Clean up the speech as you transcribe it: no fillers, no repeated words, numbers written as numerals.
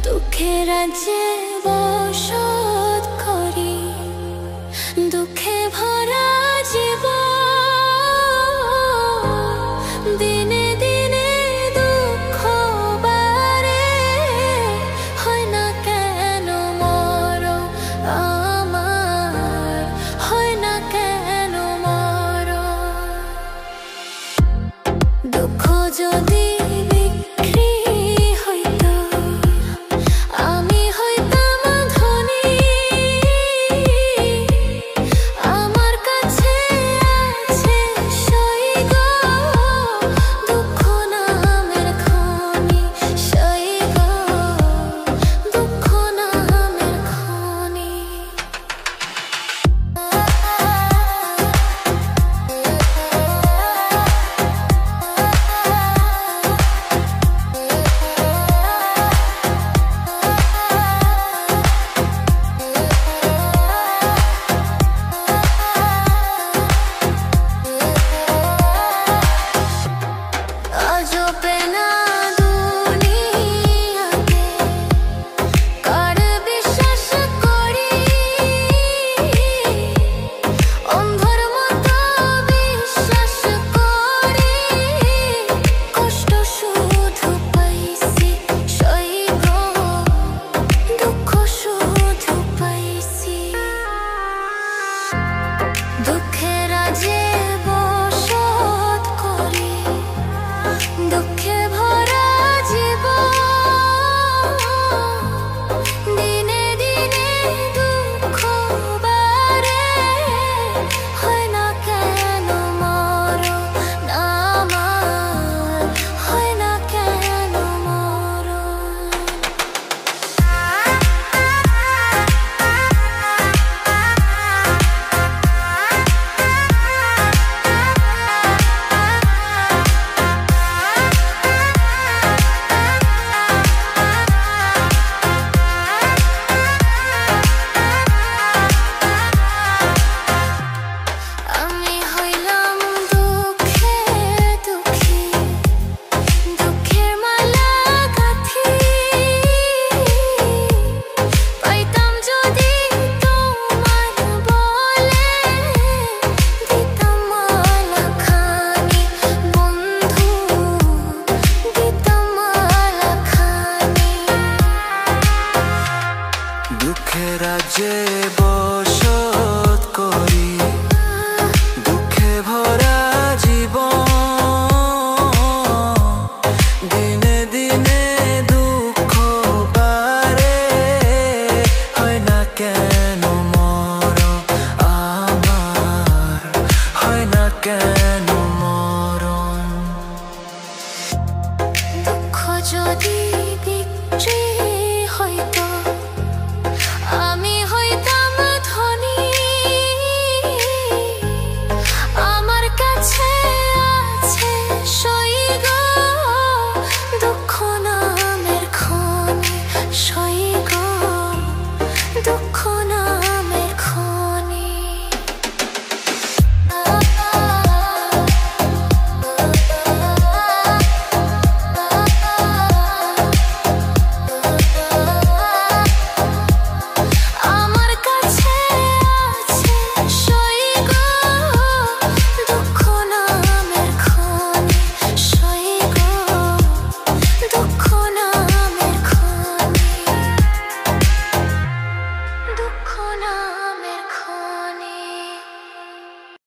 দুঃখের রাজ্যে বসত করি, দুঃখে ভরা জীবন। দিনে দিনে দুঃখ বাড়ে, হয় না কেন মরণ আমার, হয় না কেন মরণ। দুঃখ যদি বিক্রি হইতো, আমি হইতাম ধনী। আমার কাছে আছে সইগ, দুঃখ নামের খনি, সইগ দুঃখ নামের খনি। আজবে না দুনিয়াতে কার বিশ্বাস করি, অন্ধর মতো বিশ্বাস করি। কষ্ট শুধু পাইছি সইব, দুঃখ শুধু পাইছি। দুঃখের রাজ্যে বসত করি, দুঃখে ভরা জীবন। দিনে দিনে দুঃখ বাড়ে, হয় না কেন মরণ আমার, হয় না কেন মরণ। আমি হইলাম দুঃখে দুঃখী, দুঃখের মালা গাঁথি। পাইতাম যদি তোমার বলে, দিতাম মালা খানি বন্ধু, দিতাম মালা খানি। দুঃখের রাজ্যে বসত করি, দুঃখে ভরা জীবন। দিনে দিনে দুঃখ বাড়ে, হয় না কেন মরণ আমার, হয় না কেন মরণ। দুঃখ যদি বিক্রি হইতো, আমি হইতাম ধনী। আমার কাছে আছে সইগ, দুঃখ নামের খনি, সইগ দুঃখ নামের খনি। আমার কাছে আছে সইগ, দুঃখ নামের খনি, সইগ দুঃখ নামের খনি, দুঃখ নামের